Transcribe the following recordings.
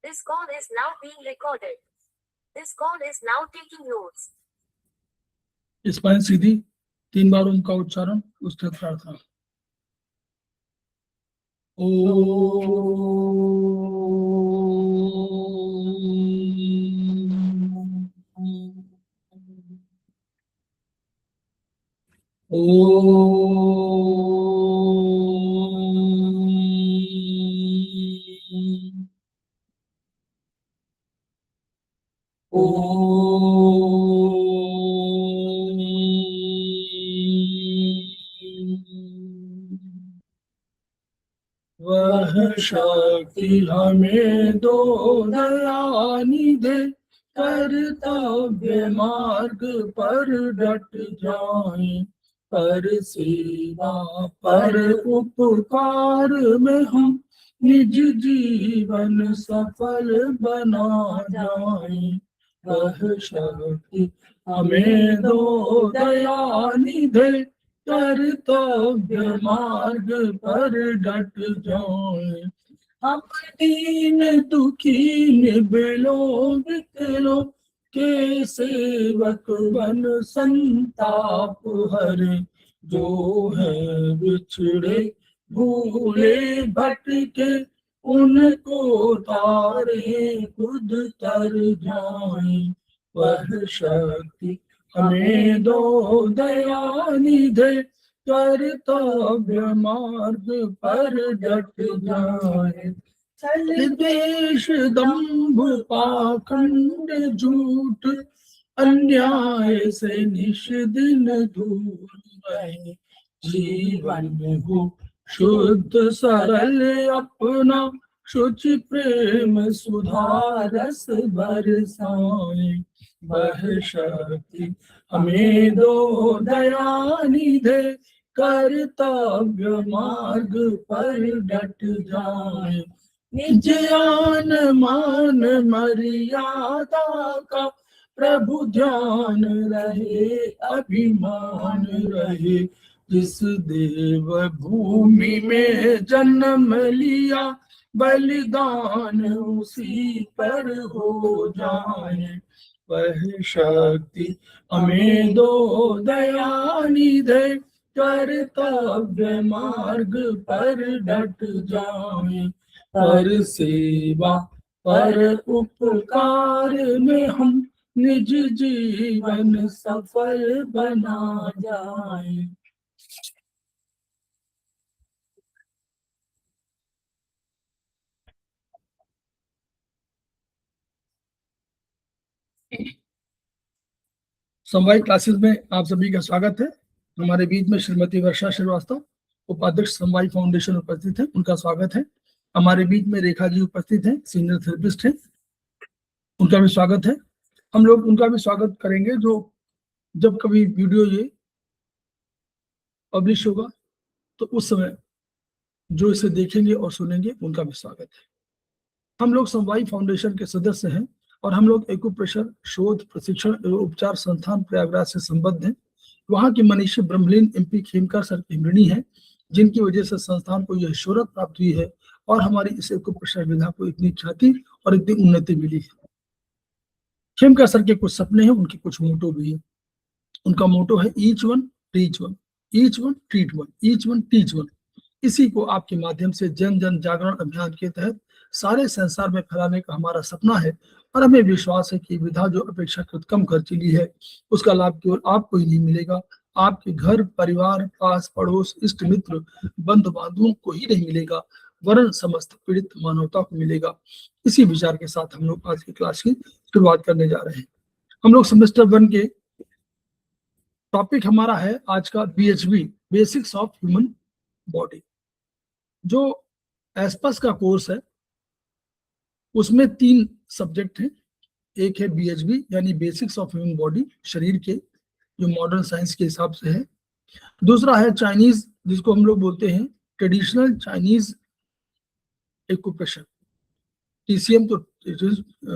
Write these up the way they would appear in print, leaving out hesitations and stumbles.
This call is now being recorded. This call is now taking notes. इस पर सीधी 3 बार उनका उच्चारण उसके प्रार्थना। वह शक्ति हमें दो दयानिधे, कर्तव्य मार्ग पर डट जाएं, पर सेवा पर उपकार में हम निज जीवन सफल बना जाएं। वह शक्ति हमें दो दयानिधे, कर्तव्य मार्ग पर डट जाएं। हम दीन दुखी निबलो विकलो के सेवक बन संताप हरे, जो है बिछड़े भूले भटके उनको तारे खुद तर जाएं। वह शक्ति हमें दो दयानिधे, कर्तव्य मार्ग पर डट जाए। छल द्वेष दंभ पाखंड झूठ अन्याय से निश दिन दूर रहे, जीवन हो शुद्ध सरल अपना शुचि प्रेम सुधारस बरसाए। वह शक्ति हमें दो दयानिधे, कर्तव्य मार्ग पर डट जाए। निज आन मान मर्यादा का प्रभु ध्यान रहे, अभिमान रहे, जिस देव भूमि में जन्म लिया बलिदान उसी पर हो जाए। वह शक्ति हमें दो दयानिधे, कर्तव्य मार्ग पर डट जाए। पर सेवा पर उपकार में हम निज जीवन सफल बना जाए। समवाय क्लासेस में आप सभी का स्वागत है। हमारे बीच में श्रीमती वर्षा श्रीवास्तव उपाध्यक्ष समवाय फाउंडेशन उपस्थित है, उनका स्वागत है। हमारे बीच में रेखा जी उपस्थित हैं, सीनियर थेरेपिस्ट हैं, उनका भी स्वागत है। हम लोग उनका भी स्वागत करेंगे जो जब कभी वीडियो ये पब्लिश होगा तो उस समय जो इसे देखेंगे और सुनेंगे उनका भी स्वागत है। हम लोग समवाय फाउंडेशन के सदस्य हैं और हम लोग एक्यूप्रेशर शोध प्रशिक्षण एवं उपचार संस्थान प्रयागराज से संबद्ध हैं। वहाँ की मनीषी ब्रह्मलीन MP खेमकर सर की ऋणी है, जिनकी वजह से संस्थान को यह शोहरत प्राप्त हुई है और हमारी इस एक्यूप्रेशर विधा को इतनी ख्याति और इतनी उन्नति मिली है। खेमकर सर के कुछ सपने हैं, उनके कुछ मोटो भी है। उनका मोटो है each one teach one, each one treat one, each one teach one. इसी को आपके माध्यम से जन जन जागरण अभियान के तहत सारे संसार में फैलाने का हमारा सपना है और हमें विश्वास है कि विधा जो अपेक्षाकृत कम खर्चीली है उसका लाभ केवल आपको ही नहीं मिलेगा, आपके घर परिवार पास पड़ोस इष्ट मित्र बंधु बांधवों को ही नहीं मिलेगा, वरन समस्त पीड़ित मानवता को मिलेगा। इसी विचार के साथ हम लोग आज की क्लास की शुरुआत करने जा रहे हैं। हम लोग सेमेस्टर 1 के टॉपिक हमारा है आज का BHB, basics of human body. जो एस्पस का कोर्स है उसमें 3 सब्जेक्ट हैं। एक है BHB यानी बेसिक्स ऑफ ह्यूमन बॉडी, शरीर के जो मॉडर्न साइंस के हिसाब से है। दूसरा है चाइनीज, जिसको हम लोग बोलते हैं ट्रेडिशनल चाइनीज एक्यूप्रेशर, TCM, तो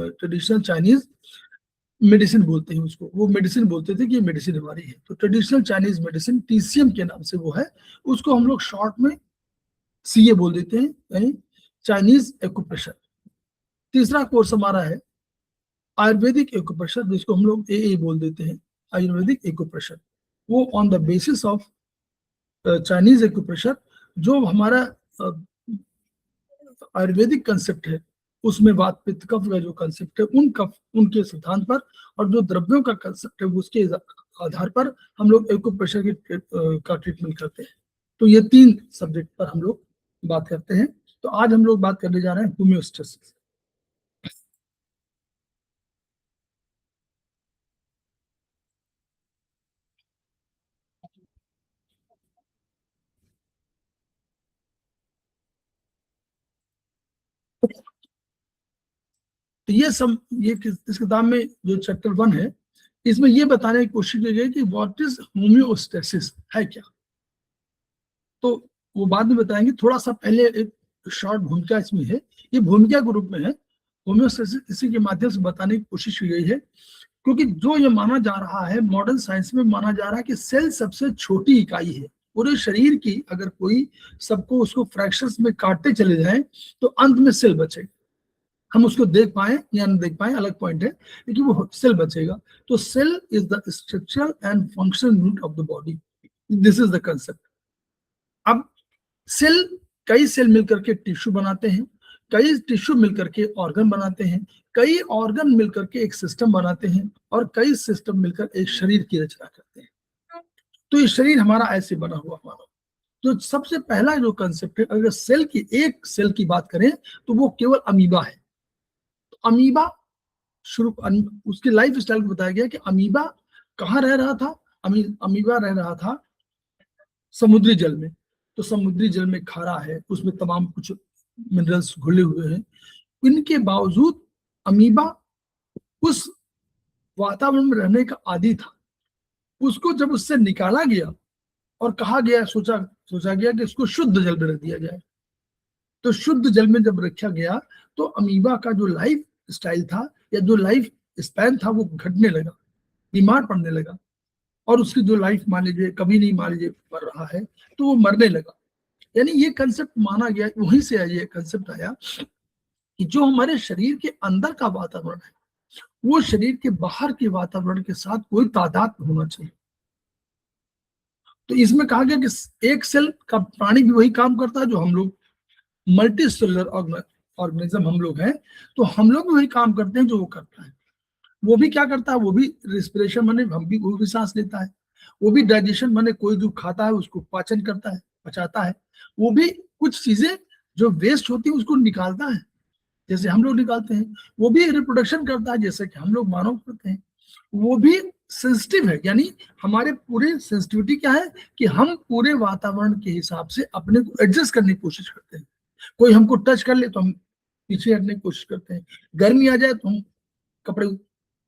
ट्रेडिशनल चाइनीज मेडिसिन बोलते हैं उसको। वो मेडिसिन बोलते थे कि ये मेडिसिन हमारी है, तो ट्रेडिशनल चाइनीज मेडिसिन TCM के नाम से वो है। उसको हम लोग शॉर्ट में CA बोल देते हैं, यानी चाइनीज एक्यूप्रेशर। तीसरा कोर्स हमारा है आयुर्वेदिक एक्यूप्रेशर, जिसको हम लोग ए बोल देते हैं, आयुर्वेदिक एक्यूप्रेशर। वो on the basis of Chinese acupressure, जो हमारा आयुर्वेदिक कंसेप्ट है उसमें वात पित्त कफ का जो कंसेप्ट है उनके सिद्धांत पर, और जो द्रव्यों का कंसेप्ट है उसके आधार पर हम लोग एक्यूप्रेशर का ट्रीटमेंट करते हैं। तो ये 3 सब्जेक्ट पर हम लोग बात करते हैं। तो आज हम लोग बात करने जा रहे हैं होम्योस्टेसिस। तो ये इस किताब में जो चैप्टर 1 है, इसमें ये बताने की कोशिश की गई कि व्हाट इज होम्योस्टेसिस है क्या। तो वो बाद में बताएंगे, थोड़ा सा पहले एक शॉर्ट भूमिका इसमें है, ये भूमिका के रूप में है। होम्योस्टेसिस इसी के माध्यम से बताने की कोशिश की गई है, क्योंकि जो ये माना जा रहा है, मॉडर्न साइंस में माना जा रहा है कि सेल सबसे छोटी इकाई है पूरे शरीर की। अगर कोई सबको उसको फ्रैक्शंस में काटते चले जाएं तो अंत में सेल बचेगा। हम उसको देख पाए या न देख पाए अलग पॉइंट है, लेकिन वो सेल बचेगा। तो cell is the structural and functional unit of the body, this is the concept. अब सेल, कई सेल मिलकर के टिश्यू बनाते हैं, कई टिश्यू मिलकर के ऑर्गन बनाते हैं, कई ऑर्गन मिलकर के एक सिस्टम बनाते हैं, और कई सिस्टम मिलकर एक शरीर की रचना करते हैं। तो ये शरीर हमारा ऐसे बना हुआ हमारा। तो सबसे पहला जो कंसेप्ट है, अगर एक सेल की बात करें तो वो केवल अमीबा है। तो अमीबा उसकी लाइफ स्टाइल को बताया गया कि अमीबा कहाँ रह रहा था। अमीबा रह रहा था समुद्री जल में। तो समुद्री जल में खारा है, उसमें तमाम कुछ मिनरल्स घुले हुए हैं। इनके बावजूद अमीबा उस वातावरण में रहने का आदी था। उसको जब उससे निकाला गया और कहा गया, सोचा गया कि इसको शुद्ध जल में रख दिया जाए, तो शुद्ध जल में जब रखा गया तो अमीबा का जो लाइफ स्टाइल था या जो लाइफ स्पैन था वो घटने लगा, बीमार पड़ने लगा, और उसकी जो लाइफ मान लीजिए कभी नहीं मान लीजिए मर रहा है, तो वो मरने लगा। यानी ये कंसेप्ट माना गया, वहीं से ये कंसेप्ट आया कि जो हमारे शरीर के अंदर का वातावरण है वो शरीर के बाहर के वातावरण के साथ कोई तादाद होना चाहिए। तो इसमें कहा गया कि एक सेल का प्राणी भी वही काम करता है जो हम लोग मल्टी सेलुलर ऑर्गेनिज्म हम लोग हैं, तो हम लोग भी वही काम करते हैं जो वो करता है। वो भी क्या करता है, वो भी रिस्पिरेशन माने वो भी सांस लेता है, वो भी डाइजेशन माने कोई जो खाता है उसको पाचन करता है, पचाता है, वो भी कुछ चीजें जो वेस्ट होती है उसको निकालता है जैसे हम लोग निकालते हैं, वो भी रिप्रोडक्शन करता है जैसे कि हम लोग मानव करते हैं। वो भी सेंसिटिव है, यानी हमारे पूरे सेंसिटिविटी क्या है कि हम पूरे वातावरण के हिसाब से अपने को एडजस्ट करने की कोशिश करते हैं। कोई हमको टच कर ले तो हम पीछे हटने की कोशिश करते हैं, गर्मी आ जाए तो हम कपड़े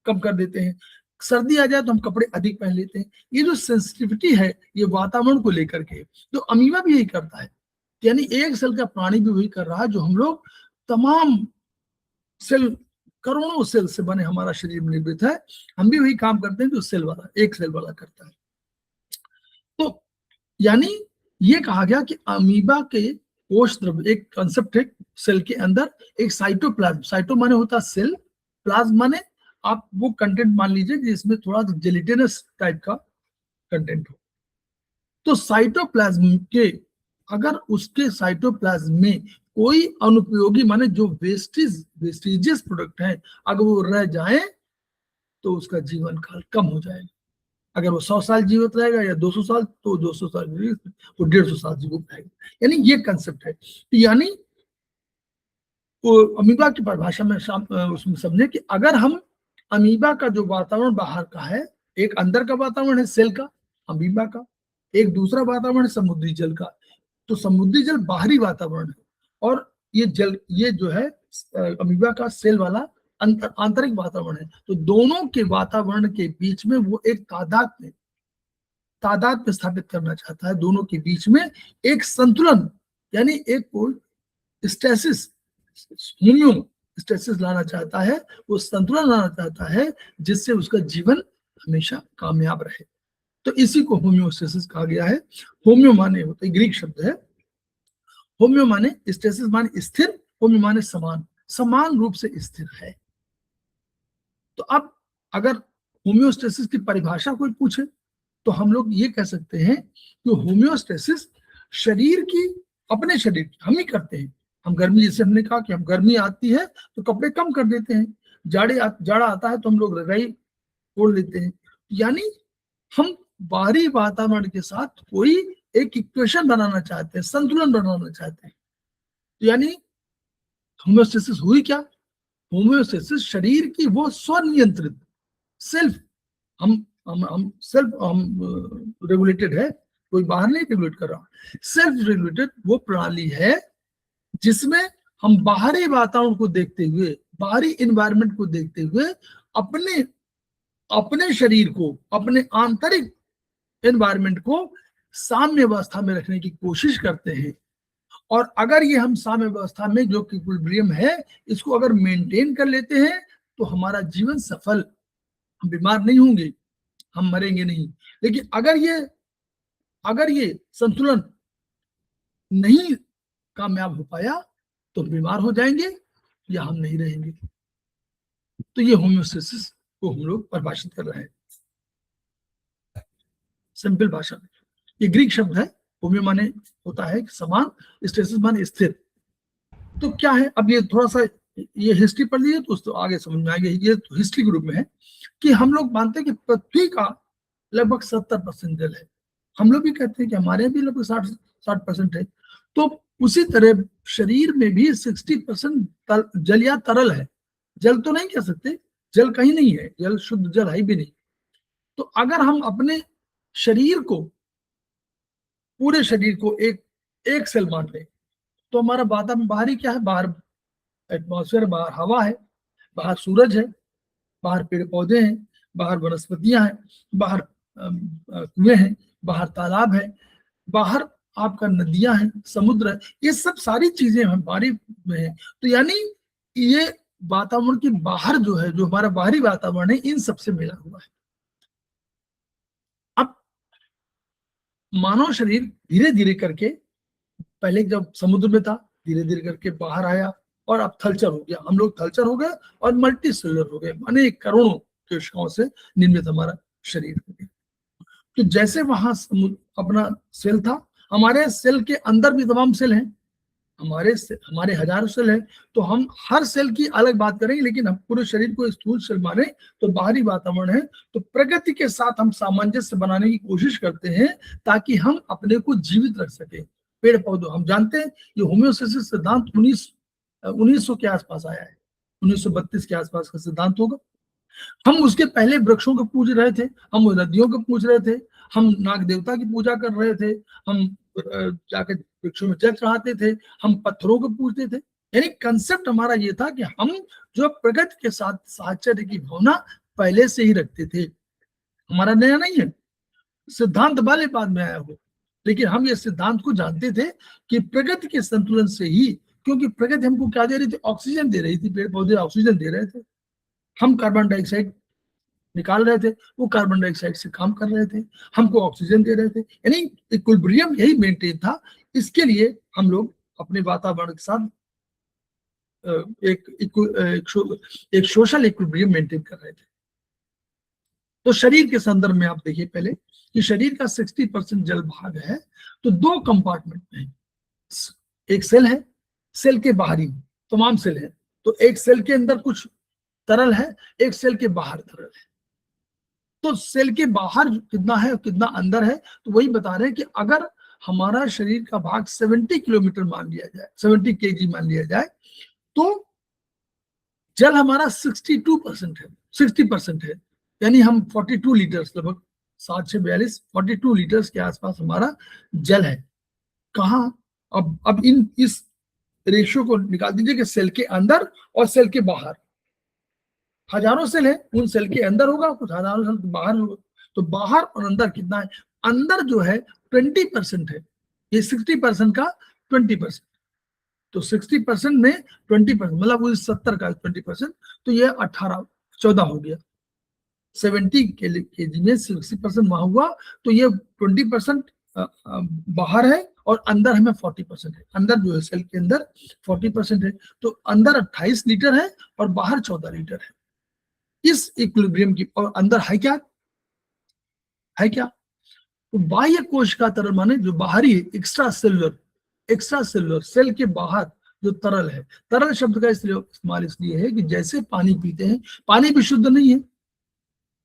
कम कर देते हैं, सर्दी आ जाए तो हम कपड़े अधिक पहन लेते हैं। ये जो सेंसिटिविटी है ये वातावरण को लेकर के, तो अमीबा भी यही करता है। यानी एक सेल का प्राणी भी वही कर रहा है जो हम लोग तमाम सेल, करोड़ों सेल से बने हमारा शरीर निर्मित है, हम भी वही काम करते हैं जो एक सेल वाला करता है। तो यानी ये कहा गया कि अमीबा के कोश द्रव्य, एक कंसेप्ट है सेल के अंदर, एक साइटोप्लाज्म, साइटो माने होता है सेल, प्लाज्म माने आप वो कंटेंट मान लीजिए जिसमें थोड़ा जेलिटिनस टाइप का कंटेंट हो। तो साइटोप्लाज्म के, अगर उसके साइटोप्लाज्म में कोई अनुपयोगी माने जो वेस्टिजियस प्रोडक्ट है अगर वो रह जाए तो उसका जीवन काल कम हो जाएगा। अगर वो 100 साल जीवित रहेगा या 200 साल, तो 200 साल वो 150 साल जीवित रहेगा। यानी ये कंसेप्ट है। यानी वो अमीबा की परिभाषा में उसमें समझे कि अगर हम अमीबा का जो वातावरण बाहर का है, एक अंदर का वातावरण है सेल का अमीबा का, एक दूसरा वातावरण है समुद्री जल का। तो समुद्री जल बाहरी वातावरण है और ये जो है अमीबा का सेल वाला आंतरिक वातावरण है। तो दोनों के वातावरण के बीच में वो एक तादाद में स्थापित करना चाहता है, दोनों के बीच में एक संतुलन, यानी एक स्टेसिस, स्टेसिस लाना चाहता है, वो संतुलन लाना चाहता है जिससे उसका जीवन हमेशा कामयाब रहे। तो इसी को होम्योस्टेसिस कहा गया है। होम्यो माने होता है ग्रीक शब्द है, होम्यो माने स्टेसिस माने स्थिर, होम्यो माने समान, समान रूप से स्थिर है। तो अब अगर होम्योस्टेसिस की परिभाषा कोई पूछे तो हम लोग ये कह सकते हैं कि होम्योस्टेसिस शरीर की, अपने शरीर की हम ही करते हैं। हम गर्मी, जैसे हमने कहा कि हम गर्मी आती है तो कपड़े कम कर देते हैं, जाड़ा आता है तो हम लोग रजाई ओढ़ लेते हैं। यानी हम बाहरी वातावरण के साथ कोई एक इक्वेशन बनाना चाहते हैं, संतुलन बनाना चाहते हैं। यानी होम्योस्टेसिस हुई क्या? होम्योस्टेसिस शरीर की वो स्वनियंत्रित, सेल्फ, हम सेल्फ रेगुलेटेड है, कोई बाहर नहीं रेगुलेट कर रहा, सेल्फ रेगुलेटेड वो प्रणाली है जिसमें हम बाहरी वातावरण को देखते हुए, बाहरी एनवायरनमेंट को देखते हुए अपने अपने शरीर को, अपने आंतरिक एनवायरनमेंट को साम्य अवस्था में रखने की कोशिश करते हैं। और अगर ये हम साम्य अवस्था में, जो कि इक्विलिब्रियम है, इसको अगर मेंटेन कर लेते हैं तो हमारा जीवन सफल, हम बीमार नहीं होंगे, हम मरेंगे नहीं। लेकिन अगर ये संतुलन नहीं कामयाब हो पाया तो बीमार हो जाएंगे या हम नहीं रहेंगे। तो ये होम्योस्टेसिस को हम लोग परिभाषित कर रहे हैं सिंपल भाषा में। ये ग्रीक शब्द है, होम्यो माने होता है समान, स्टेसिस माने स्थिर। तो क्या है, अब ये थोड़ा सा ये हिस्ट्री पढ़ लीजिए तो उसको आगे समझ में आएगी। ये तो हिस्ट्री के रूप में है कि हम लोग मानते हैं कि पृथ्वी का लगभग 70% जल है। हम लोग भी कहते हैं कि हमारे भी लगभग 60% है। तो उसी तरह शरीर में भी 60% जल या तरल है। जल तो नहीं कह सकते, जल कहीं नहीं है, जल शुद्ध जल है भी नहीं। तो अगर हम अपने शरीर को, पूरे शरीर को एक सेल मान लें तो हमारा वातावरण बाहरी क्या है? बाहर एटमॉस्फेयर, बाहर हवा है, बाहर सूरज है, बाहर पेड़ पौधे हैं, बाहर वनस्पतियां हैं, बाहर कुएं हैं, बाहर तालाब है, बाहर आपका नदियां हैं, समुद्र है। ये सब सारी चीजें हमारी में है। तो यानी ये वातावरण के बाहर जो है, जो हमारा बाहरी वातावरण है, इन सबसे मिला हुआ है। अब मानव शरीर धीरे धीरे करके, पहले जब समुद्र में था, धीरे धीरे करके बाहर आया और अब थलचर हो गया। हम लोग थलचर हो गए और मल्टी सेलुलर हो गए, माने करोड़ों कोशिकाओं से निर्मित हमारा शरीर हो गया। तो जैसे वहां अपना सेल था, हमारे सेल के अंदर भी तमाम सेल हैं, हमारे हजारों सेल हैं। तो हम हर सेल की अलग बात करेंगे, लेकिन हम पूरे शरीर को स्थूल सेल माने तो बाहरी वातावरण है। तो प्रकृति के साथ हम सामंजस्य बनाने की कोशिश करते हैं ताकि हम अपने को जीवित रख सके। पेड़ पौधों, हम जानते हैं ये होम्योस्टेसिस सिद्धांत 1900 के आसपास आया है, 1932 के आसपास का सिद्धांत होगा। हम उसके पहले वृक्षों को पूज रहे थे, हम नदियों को पूज रहे थे, हम नाग देवता की पूजा कर रहे थे, हम जाकर वृक्षों में जल चढ़ाते थे, हम पत्थरों को पूजते थे। यानी कंसेप्ट हमारा ये था कि हम जो प्रकृति के साथ साहचर्य की भावना पहले से ही रखते थे। हमारा नया नहीं है, सिद्धांत वाले बाद में आया हो, लेकिन हम ये सिद्धांत को जानते थे कि प्रकृति के संतुलन से ही, क्योंकि प्रकृति हमको क्या दे रही थी? ऑक्सीजन दे रही थी, पेड़ पौधे ऑक्सीजन दे रहे थे, हम कार्बन डाइऑक्साइड निकाल रहे थे, वो कार्बन डाइऑक्साइड से काम कर रहे थे, हमको ऑक्सीजन दे रहे थे। यानी इक्विलिब्रियम यही मेंटेन था। इसके लिए हम लोग अपने वातावरण के साथ एक सोशल इक्विलिब्रियम मेंटेन कर रहे थे। तो शरीर के संदर्भ में आप देखिए पहले कि शरीर का 60% जल भाग है। तो दो कंपार्टमेंट में है, एक सेल है, सेल के बाहरी तमाम सेल है। तो एक सेल के अंदर कुछ तरल है, एक सेल के बाहर तरल है। तो सेल के बाहर कितना है, कितना अंदर है, तो वही बता रहे हैं कि अगर हमारा शरीर का भाग 70 किलोमीटर मान लिया जाए, 70 केजी मान लिया जाए, तो जल हमारा 62% है, 60% है। यानी हम 42 लीटर्स, लगभग 7-42 42 लीटर्स के आसपास हमारा जल है। कहाँ? अब इस रेशियो को निकाल दीजिए कि सेल के अंदर और सेल के बाहर। हजारों सेल है, उन सेल के अंदर होगा, कुछ हजारों सेल बाहर होगा। तो बाहर और अंदर कितना है? अंदर जो है 20% है, ये 60% का 20%। तो 60% में 20%, मतलब वो 70 का 20%, तो ये 14 हो गया। 70 केजी में 60% वहां हुआ, तो ये 20% बाहर है और अंदर हमें 40% है, अंदर जो है सेल के अंदर 40% है, तो अंदर 28 लीटर है और बाहर 14 लीटर है। इस इक्विलिब्रियम की, और अंदर है क्या, तो बाह्य कोश का तरल माने जो बाहरी एक्स्ट्रा सेलुलर सेल के बाहर जो तरल है, तरल शब्द का इस्तेमाल इसलिए है कि जैसे पानी पीते हैं, पानी भी शुद्ध नहीं है,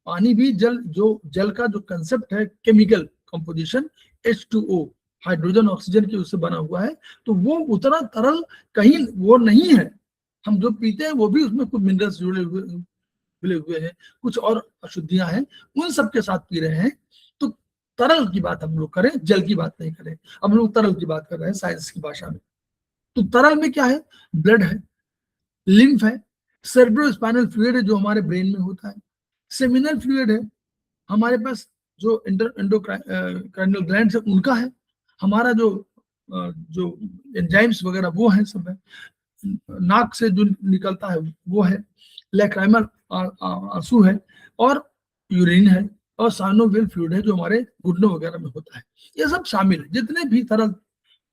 पानी भी जल का जो कंसेप्ट है, chemical composition H2O, hydrogen oxygen के उससे बना हुआ है, तो वो उतना तरल कहीं वो नहीं है। हम जो पीते हैं वो भी उसमें कुछ मिनरल्स मिले हुए हैं, कुछ और अशुद्धियां हैं, उन सब के साथ पी रहे हैं। तो तरल की बात हम लोग करें, जल की बात नहीं करें, हम लोग तरल की बात कर रहे हैं साइंस की भाषा में। तो तरल में क्या है, ब्लड है, लिम्फ है, सेरेब्रोस्पाइनल फ्लूइड है जो हमारे ब्रेन में होता है, सेमिनल फ्लूइड है, हमारे पास जो एंडोक्राइनल ग्लैंड्स है उनका है, हमारा जो एंजाइम्स वगैरह वो है, सब है, नाक से जो निकलता है वो है, लैक्राइमल आंसू है, और यूरिन है, और साइनोवियल फ्लूइड है जो हमारे घुटनों वगैरह में होता है। ये सब शामिल है, जितने भी तरल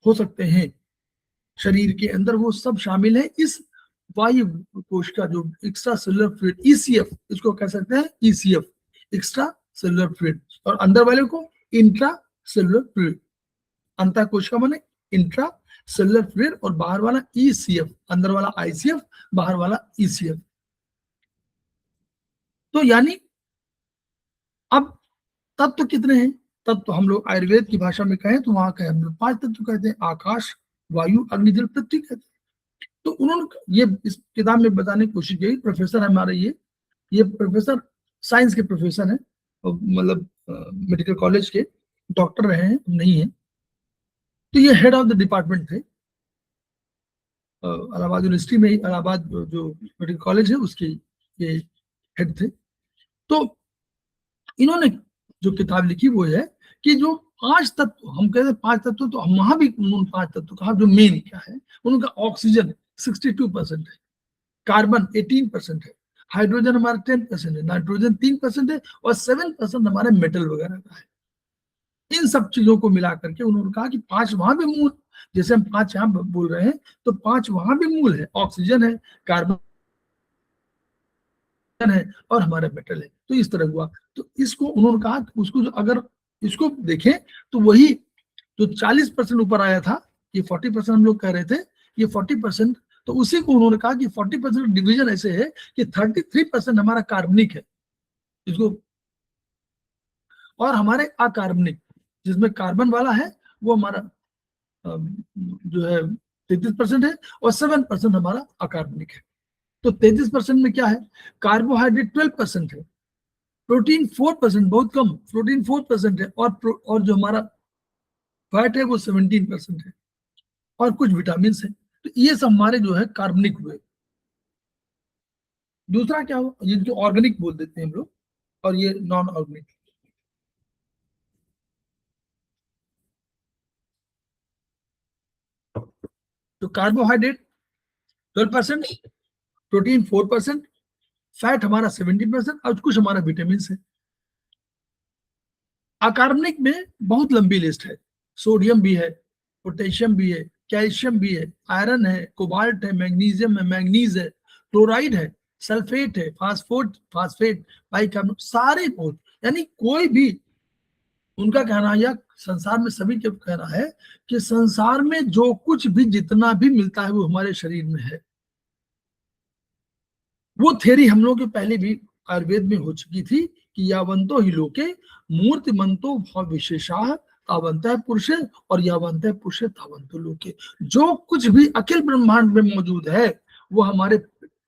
हो सकते हैं शरीर के अंदर वो सब शामिल है इस वायु कोश का जो एक्स्ट्रा सेलुलर फ्लूइड, ECF इसको कह सकते हैं, ECF एक्स्ट्रा सेलुलर फ्लूइड, और अंदर वाले को इंट्रा सेलुलर फ्लूइड। अंतः कोश का माने इंट्रा सेलुलर फ्लूइड, और बाहर वाला ECF, अंदर वाला ICF, बाहर वाला ECF। तो यानी अब तत्व कितने हैं, तत्व हम लोग आयुर्वेद की भाषा में कहें तो वहां कहें हम लोग 5 तत्व कहते हैं, आकाश, वायु, अग्नि, जल, पृथ्वी कहते हैं। तो उन्होंने ये इस किताब में बताने की कोशिश की, प्रोफेसर हमारे ये प्रोफेसर साइंस के प्रोफेसर हैं, मतलब मेडिकल कॉलेज के डॉक्टर रहे हैं, नहीं है, तो ये हेड ऑफ द डिपार्टमेंट थे इलाहाबाद यूनिवर्सिटी में, इलाहाबाद जो मेडिकल कॉलेज है उसके ये हेड थे। तो इन्होंने जो किताब लिखी वो है कि जो 5 तत्व हम कहते हैं, 5 तत्व, तो हम वहां भी उन 5 तत्व कहा, जो मेन क्या है उनका, ऑक्सीजन 62% है, कार्बन 18% है, हाइड्रोजन हमारा 10% है, नाइट्रोजन 3% है, और 7% हमारे मेटल वगैरह का है। इन सब चीजों को मिला करके उन्होंने कहा कि 5 वहां भी मूल, जैसे हम 5 यहाँ बोल रहे हैं तो 5 वहां भी मूल है, ऑक्सीजन है, कार्बन है, और हमारा मेटल है। तो इस तरह हुआ। तो इसको उन्होंने कहा कि उसको अगर इसको देखें तो वही जो 40% ऊपर आया था, ये 40% हम लोग कह रहे थे, ये 40%, तो उसी को उन्होंने कहा कि 40% डिवीजन ऐसे है कि 33% हमारा कार्बनिक है इसको, और हमारे अकार्बनिक जिसमें कार्बन वाला है वो हमारा जो है 33% है, और 7% हमारा अकार्बनिक है। तो 33% में क्या है, कार्बोहाइड्रेट 12% है, प्रोटीन 4%, बहुत कम, प्रोटीन 4% है, और जो हमारा फैट है वो 17% है, और कुछ विटामिन है। तो ये सब हमारे जो है कार्बनिक हुए। दूसरा क्या हो, ये जो ऑर्गेनिक बोल देते हैं हम लोग, और ये नॉन ऑर्गेनिक। तो कार्बोहाइड्रेट 12%, प्रोटीन 4%, फैट हमारा 17%, और कुछ हमारा विटामिन है। अकार्बनिक में बहुत लंबी लिस्ट है, सोडियम भी है, पोटेशियम भी है, कैल्शियम भी है, आयरन है, कोबाल्ट है, मैग्नीशियम है, मैंगनीज है, क्लोराइड है, सल्फेट है, फास्फेट, बाइकार्बोनेट, सारे बहुत, यानी कोई भी उनका कहना, या संसार में सभी का कहना है कि संसार में जो कुछ भी जितना भी मिलता है वो हमारे शरीर में है। वो थ्योरी हम लोग के पहले भी आयुर्वेद में हो चुकी थी कि यावंतो ही लोके मूर्तिमंतो भाव विशेषा तावंत है पुरुषे, और यावंत है पुरुषे तावंतो लोके। जो कुछ भी अखिल ब्रह्मांड में मौजूद है वो हमारे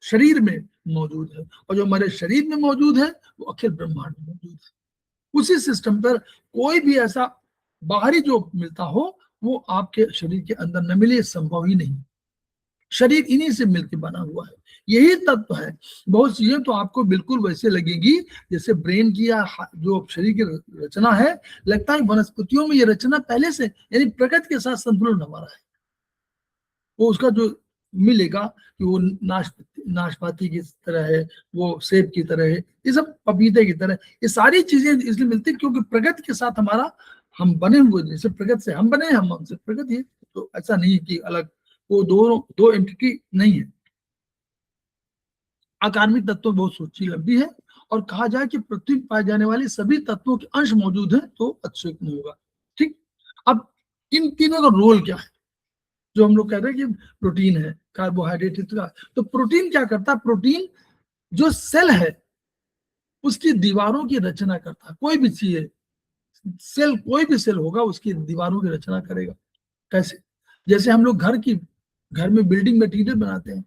शरीर में मौजूद है, और जो हमारे शरीर में मौजूद है वो अखिल ब्रह्मांड में मौजूद है। उसी सिस्टम पर कोई भी ऐसा बाहरी जो मिलता हो वो आपके शरीर के अंदर न मिले, संभव ही नहीं। शरीर इन्हीं से मिलकर बना हुआ है, यही तत्व है। बहुत चीजें तो आपको बिल्कुल वैसे लगेगी जैसे ब्रेन की या जो शरीर की रचना है, लगता है वनस्पतियों में ये रचना पहले से, यानी प्रकृति के साथ संतुलन हमारा है। वो उसका जो मिलेगा कि वो नाशपाती की तरह है, वो सेब की तरह है, ये सब पपीते की तरह, ये सारी चीजें इसलिए मिलती है क्योंकि प्रकृति के साथ हमारा हम बने हुए जैसे प्रगति से हम बने, हम हमसे प्रगति है, तो ऐसा नहीं है कि अलग, वो दो एंटिटी नहीं है। अकार्मिक तत्व बहुत सूची लंबी है, और कहा जाए कि पृथ्वी पर पाए जाने वाले सभी तत्वों के अंश मौजूद हैं तो अतिशयोक्ति नहीं होगा। ठीक, अब इन तीनों का रोल क्या है, जो हम लोग कह रहे हैं कि प्रोटीन है, कार्बोहाइड्रेट है, तो प्रोटीन क्या करता है, प्रोटीन जो सेल है उसकी दीवारों की रचना करता है। कोई भी चीज सेल, कोई भी सेल होगा उसकी दीवारों की रचना करेगा। कैसे, जैसे हम लोग घर में बिल्डिंग मटेरियल बनाते हैं,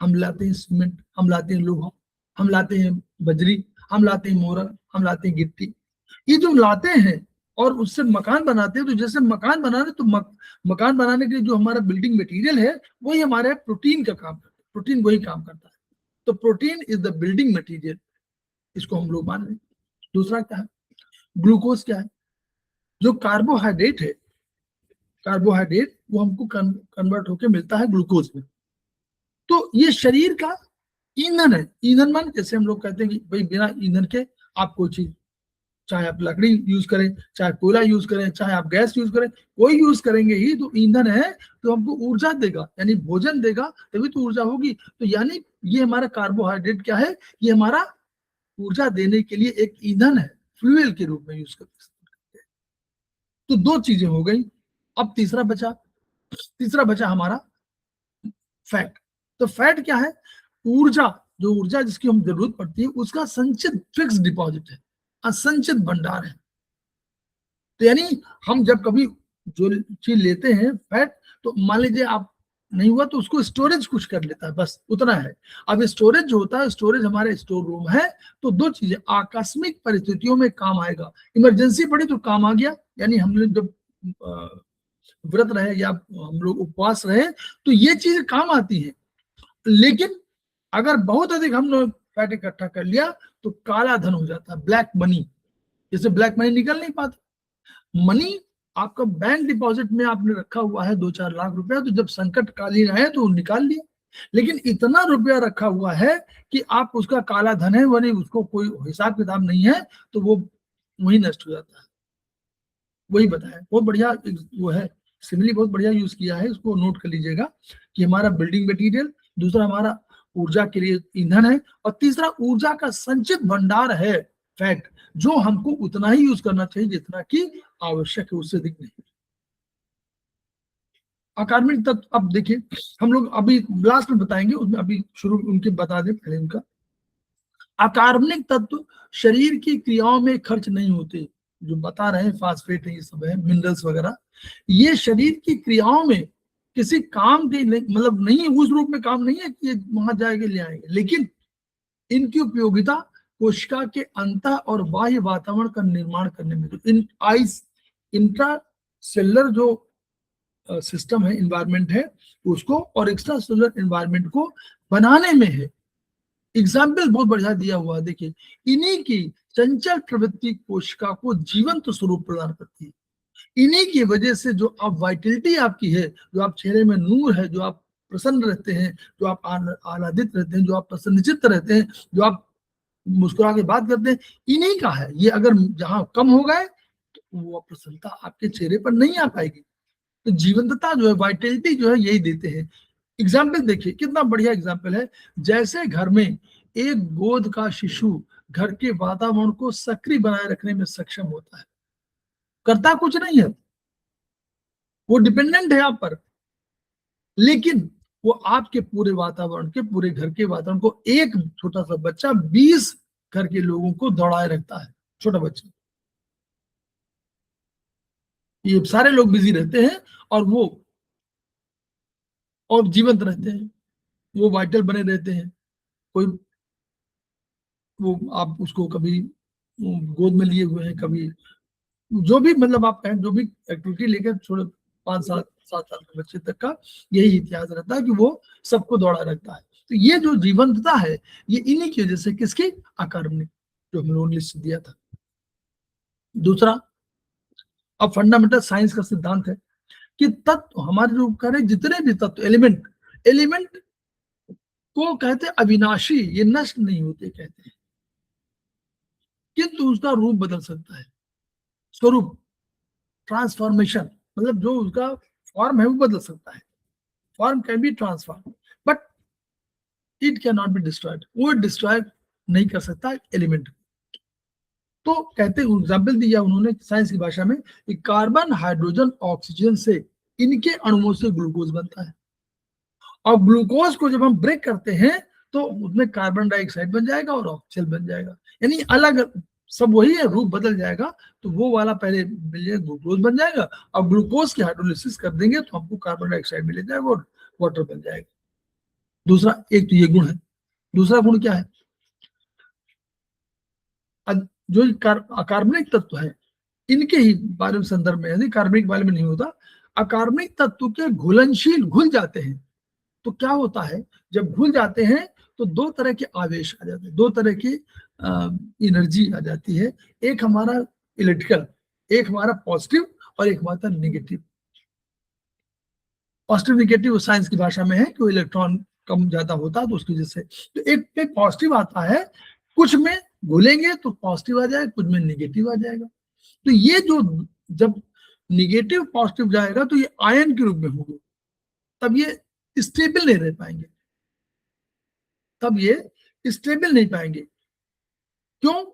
हम लाते हैं सीमेंट, हम लाते हैं लोहा, हम लाते हैं बजरी, हम लाते हैं मोरल, हम लाते हैं गिट्टी, ये जो लाते हैं और उससे मकान बनाते हैं। तो जैसे मकान बनाने, तो मकान बनाने के लिए जो हमारा बिल्डिंग मटेरियल है वही हमारे प्रोटीन का काम करता है, प्रोटीन वही काम करता है। तो protein is the building material, इसको हम लोग मान रहे हैं। दूसरा क्या है, ग्लूकोज क्या है, जो कार्बोहाइड्रेट है, कार्बोहाइड्रेट वो हमको कन्वर्ट होके मिलता है ग्लूकोज में। तो ये शरीर का ईंधन है। ईंधन मान, जैसे हम लोग कहते हैं कि भाई बिना ईंधन के आप कोई चीज, चाहे आप लकड़ी यूज करें, चाहे कोयला यूज करें, चाहे आप गैस यूज करें, कोई यूज करेंगे ही तो ईंधन है, तो हमको ऊर्जा देगा, यानी भोजन देगा, तभी तो ऊर्जा होगी। तो यानी ये हमारा कार्बोहाइड्रेट क्या है, ये हमारा ऊर्जा देने के लिए एक ईंधन है, फ्यूल के रूप में यूज करते हैं। तो दो चीजें हो गई। अब तीसरा बचा हमारा फैट। तो फैट क्या है, ऊर्जा, जो ऊर्जा जिसकी हम जरूरत पड़ती है उसका संचित फिक्स डिपॉजिट है, असंचित भंडार है। तो यानी हम जब कभी जो चीज लेते हैं फैट, तो मान लीजिए आप नहीं हुआ तो उसको स्टोरेज कुछ कर लेता है, बस उतना है। अब स्टोरेज जो होता है, स्टोरेज हमारे स्टोर रूम है। तो दो चीजें, आकस्मिक परिस्थितियों में काम आएगा, इमरजेंसी पड़ी तो काम आ गया, यानी हम लोग जब व्रत रहे या हम लोग उपवास रहे तो ये चीज काम आती है। लेकिन अगर बहुत अधिक हम लोग फैट इकट्ठा कर लिया तो काला धन हो जाता है, ब्लैक मनी। जैसे ब्लैक मनी निकल नहीं पाता, मनी आपका बैंक डिपॉजिट में आपने रखा हुआ है 2-4 लाख रुपया, तो जब संकट कालीन आए तो निकाल लिया। लेकिन इतना रुपया रखा हुआ है कि आप उसका काला धन है, वही उसको कोई हिसाब किताब नहीं है, तो वो वही नष्ट हो जाता है। वही बताया, बहुत बढ़िया वो है, सिमिली बहुत बढ़िया यूज किया है, इसको नोट कर लीजिएगा कि हमारा बिल्डिंग मटेरियल, दूसरा हमारा ऊर्जा के लिए ईंधन है, और तीसरा ऊर्जा का संचित भंडार है फैट, जो हमको उतना ही यूज करना चाहिए जितना कि आवश्यक है, उससे अधिक नहीं। अकार्मिक तत्व, अब देखिए हम लोग अभी लास्ट में बताएंगे, उसमें अभी शुरू उनके बता दें पहले उनका। अकार्बनिक तत्व शरीर की क्रियाओं में खर्च नहीं होते, जो बता रहे हैं फास्फेट है, ये सब है, मिनरल्स वगैरह, ये शरीर की क्रियाओं में किसी काम के मतलब नहीं, उस रूप में काम नहीं है कि ये वहां जाएंगे ले आएंगे, लेकिन इनकी उपयोगिता कोशिका के अंत और बाह्य वातावरण का निर्माण करने में, तो इन आइस इंट्रा सेलुलर जो सिस्टम है, इन्वायरमेंट है उसको, और एक्स्ट्रा सेलुलर इन्वायरमेंट को बनाने में है। एग्जाम्पल बहुत बढ़िया दिया हुआ है, देखिए, इन्हीं की चंचल प्रवृत्ति कोशिका को जीवंत स्वरूप प्रदान करती है। इन्हीं की वजह से जो आप वाइटलिटी आपकी है, जो आप चेहरे में नूर है, जो आप प्रसन्न रहते हैं, जो आप आह्लादित रहते हैं, जो आप प्रसन्नचित्त रहते हैं, जो आप मुस्कुरा के बात करते हैं, इन्हीं का है। ये अगर जहां कम हो गए तो वो प्रसन्नता आपके चेहरे पर नहीं आ पाएगी। तो जीवंतता जो है, वाइटलिटी जो है, यही देते हैं। एग्जाम्पल देखिए, कितना बढ़िया एग्जाम्पल है। जैसे घर में एक गोद का शिशु घर के वातावरण को सक्रिय बनाए रखने में सक्षम होता है, करता कुछ नहीं है, वो डिपेंडेंट है आप पर, लेकिन वो आपके पूरे वातावरण के, पूरे घर के वातावरण को, एक छोटा सा बच्चा 20 घर के लोगों को दौड़ाए रखता है, छोटा बच्चा। ये सारे लोग बिजी रहते हैं और वो और जीवंत रहते हैं, वो वाइटल बने रहते हैं। कोई वो आप उसको कभी गोद में लिए हुए हैं, कभी जो भी मतलब आप कहें, जो भी एक्टिविटी लेकर छोड़े, 5 साल 7 साल के बच्चे तक का यही इतिहास रहता है कि वो सबको दौड़ा रखता है। तो ये जो जीवंतता है, ये इन्हीं की वजह से, किसकी, अकार्बनिक, जो हम लोगों ने लिस्ट दिया था। दूसरा, अब फंडामेंटल साइंस का सिद्धांत है कि तत्व हमारे जो कह रहे जितने भी तत्व, एलिमेंट को कहते अविनाशी, ये नष्ट नहीं होते कहते हैं, किंतु उसका रूप बदल सकता है, स्वरूप। ट्रांसफॉर्मेशन, मतलब जो उसका फॉर्म है वो बदल सकता है, form can be transform but it can not be destroyed, वो डिस्ट्रॉय नहीं कर सकता एलिमेंट। तो कहते हैं, एग्जाम्पल दिया उन्होंने साइंस की भाषा में कि कार्बन हाइड्रोजन ऑक्सीजन से इनके अणुओं से ग्लूकोज बनता है, और ग्लूकोज को जब हम ब्रेक करते हैं तो उसमें कार्बन डाइऑक्साइड बन जाएगा और ऑक्सीजन बन जाएगा, यानी अलग सब वही है, रूप बदल जाएगा। तो वो वाला पहले मिल जाएगा, ग्लूकोज बन जाएगा, और ग्लूकोज की हाइड्रोलिसिस कर देंगे तो हमको कार्बन डाइऑक्साइड मिल जाएगा और वाटर बन जाएगा। दूसरा, एक तो ये गुण है। दूसरा गुण क्या है, जो अकार्बनिक तत्व है इनके ही बारे में संदर्भ में, यदि कार्बनिक बारे में नहीं होता, अकार्बनिक तत्व के घुलनशील घुल जाते हैं तो क्या होता है, जब घुल जाते हैं तो दो तरह के आवेश आ जाते हैं, दो तरह की एनर्जी आ जाती है, एक हमारा इलेक्ट्रिकल, एक हमारा पॉजिटिव और एक हमारा नेगेटिव। पॉजिटिव नेगेटिव साइंस की भाषा में है कि इलेक्ट्रॉन कम ज्यादा होता है तो उसकी वजह से, तो एक पे पॉजिटिव आता है, कुछ में घुलेंगे तो पॉजिटिव आ जाएगा, कुछ में नेगेटिव आ जाएगा। तो ये जो जब नेगेटिव पॉजिटिव जाएगा तो ये आयन के रूप में होंगे, तब ये स्टेबल नहीं रह पाएंगे, तब ये स्टेबल नहीं पाएंगे। क्यों?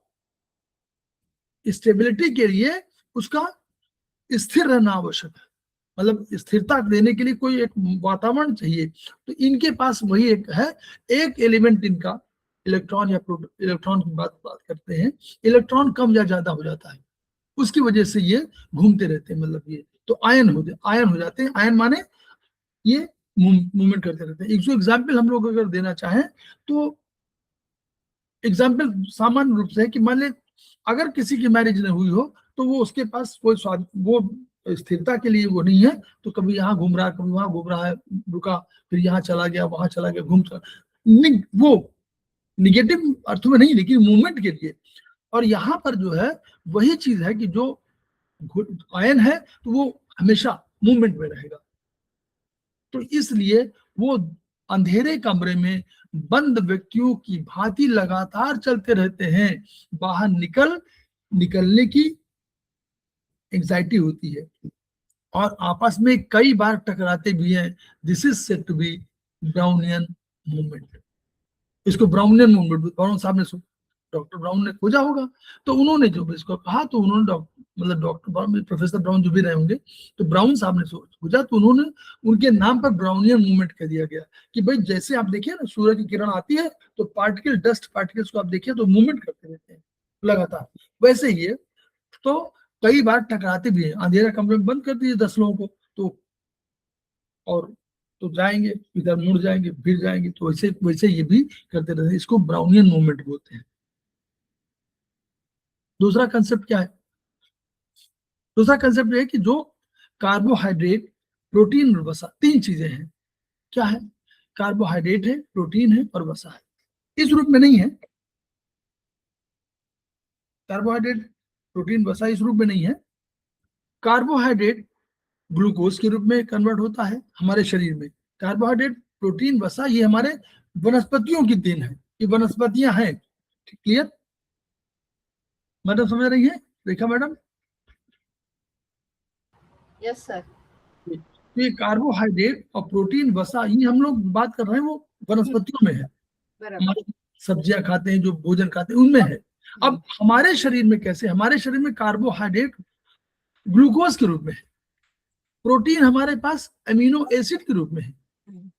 स्टेबिलिटी के लिए उसका स्थिर रहना आवश्यक है, मतलब स्थिरता देने के लिए कोई एक वातावरण चाहिए। तो इनके पास वही एक है, एक एलिमेंट इनका इलेक्ट्रॉन या इलेक्ट्रॉन की बात करते हैं, इलेक्ट्रॉन कम या ज्यादा हो जाता है, उसकी वजह से ये घूमते रहते हैं, मतलब ये तो आयन हो जाते हैं। आयन माने ये मूवमेंट करते रहते हैं। एक जो एग्जाम्पल हम लोग अगर देना चाहें तो एग्जाम्पल सामान्य रूप से है कि मान ले अगर किसी की मैरिज नहीं हुई हो तो वो उसके पास कोई वो स्थिरता के लिए वो नहीं है, तो कभी यहाँ घूम रहा है, कभी वहां घूम रहा है, रुका, फिर यहाँ चला गया, वहां चला गया, वो निगेटिव अर्थ में नहीं, लेकिन मूवमेंट के लिए। और यहाँ पर जो है वही चीज है कि जो आयन है तो वो हमेशा मूवमेंट में रहेगा, तो इसलिए वो अंधेरे कमरे में बंद व्यक्तियों की भांति लगातार चलते रहते हैं, बाहर निकलने की एंजाइटी होती है और आपस में कई बार टकराते भी हैं। This is said to be Brownian movement. इसको ब्राउनियन मूवमेंट ब्राउन साहब ने डॉक्टर ब्राउन ने खोजा होगा, तो उन्होंने जो इसको कहा तो उन्होंने मतलब डॉक्टर ब्राउन, प्रोफेसर ब्राउन जो भी रहे होंगे, तो ब्राउन साहब ने खोजा तो उन्होंने उनके नाम पर ब्राउनियन मूवमेंट कह दिया गया कि भाई जैसे आप देखिए ना, सूरज की किरण आती है तो पार्टिकल, डस्ट पार्टिकल्स को आप देखिए तो मूवमेंट करते रहते हैं लगातार, वैसे ही है। तो कई बार टकराते भी हैं, अंधेरा कमरे में बंद कर दीजिए 10 लोगों को तो, और तो जाएंगे इधर, मुड़ जाएंगे, फिर जाएंगे, तो वैसे ये भी करते रहते हैं। इसको ब्राउनियन मूवमेंट बोलते हैं। दूसरा कंसेप्ट क्या है? दूसरा कंसेप्ट है कि जो कार्बोहाइड्रेट, प्रोटीन और वसा, तीन चीजें हैं। क्या है? कार्बोहाइड्रेट है, प्रोटीन है और वसा है। इस रूप में नहीं है, कार्बोहाइड्रेट प्रोटीन वसा इस रूप में नहीं है। कार्बोहाइड्रेट ग्लूकोज के रूप में कन्वर्ट होता है हमारे शरीर में। कार्बोहाइड्रेट, प्रोटीन, वसा ये हमारे वनस्पतियों की देन है, ये वनस्पतियां हैं। क्लियर मैडम, समझ रही है रेखा मैडम? Yes sir. ये कार्बोहाइड्रेट और प्रोटीन, वसा, ये हम लोग बात कर रहे हैं वो वनस्पतियों में है, हमारे सब्जियां खाते हैं, जो भोजन खाते हैं उनमें है। अब हमारे शरीर में कैसे? हमारे शरीर में कार्बोहाइड्रेट ग्लूकोज के रूप में है, प्रोटीन हमारे पास अमीनो एसिड के रूप में है,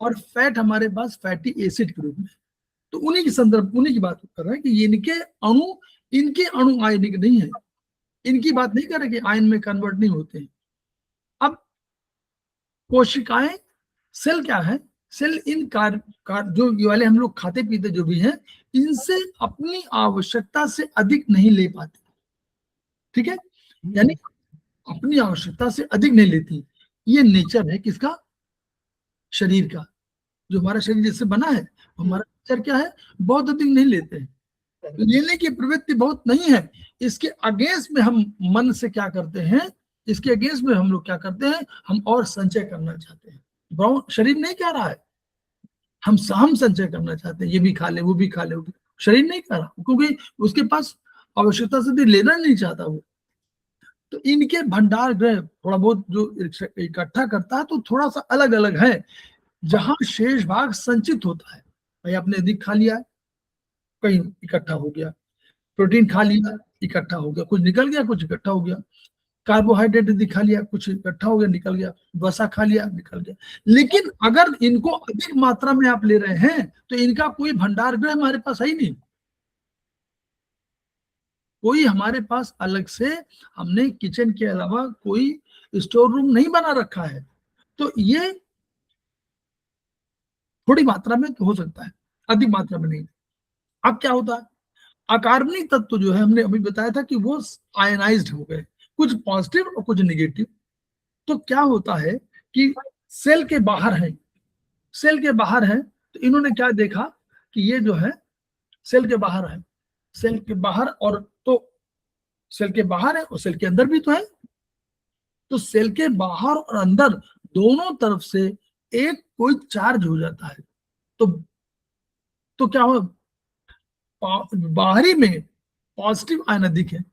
और फैट हमारे पास फैटी एसिड के रूप में है। तो उन्हीं की संदर्भ, उन्हीं की बात कर रहे हैं कि इनके अणु आयनिक नहीं है, इनकी बात नहीं कर रहे कि आयन में कन्वर्ट नहीं होते हैं। अब कोशिकाएं, सेल क्या है? सेल इन जो ये वाले हम लोग खाते पीते जो भी हैं, इनसे अपनी आवश्यकता से अधिक नहीं ले पाते। ठीक है, यानी अपनी आवश्यकता से अधिक नहीं लेती। ये नेचर है किसका? शरीर का। जो हमारा शरीर जिससे बना है, हमारा नेचर क्या है? बहुत अधिक नहीं लेते हैं, लेने की प्रवृत्ति बहुत नहीं है। इसके अगेंस्ट में हम मन से क्या करते हैं? इसके अगेंस्ट में हम लोग क्या करते हैं? हम और संचय करना चाहते हैं। ब्राउन शरीर नहीं कह रहा है हम संचय करना चाहते हैं, ये भी खा ले, वो भी खा ले, शरीर नहीं कह रहा, क्योंकि उसके पास आवश्यकता से लेना नहीं चाहता वो। तो इनके भंडार गृह थोड़ा बहुत जो इकट्ठा करता है तो थोड़ा सा अलग अलग है, जहां शेष भाग संचित होता है। भाई आपने अधिक खा लिया है, कहीं इकट्ठा हो गया, प्रोटीन खा लिया इकट्ठा हो गया, कुछ निकल गया कुछ इकट्ठा हो गया, कार्बोहाइड्रेट दिखा लिया कुछ इकट्ठा हो गया निकल गया, वसा खा लिया निकल गया। लेकिन अगर इनको अधिक मात्रा में आप ले रहे हैं तो इनका कोई भंडार गृह हमारे पास है ही नहीं, कोई हमारे पास अलग से हमने किचन के अलावा कोई स्टोर रूम नहीं बना रखा है। तो ये थोड़ी मात्रा में तो हो सकता है, अधिक मात्रा में नहीं। अब क्या होता है, अकार्बनिक तत्व जो है हमने अभी बताया था कि वो आयनाइज्ड हो गए, कुछ पॉजिटिव और कुछ निगेटिव। तो क्या होता है कि सेल के बाहर है, सेल के बाहर है, तो इन्होंने क्या देखा कि ये जो है सेल के बाहर है, सेल के बाहर, और तो सेल के बाहर है और सेल के अंदर भी तो है। तो सेल के बाहर और अंदर दोनों तरफ से एक कोई चार्ज हो जाता है। तो क्या हो, बाहरी में पॉजिटिव आयन अधिक है,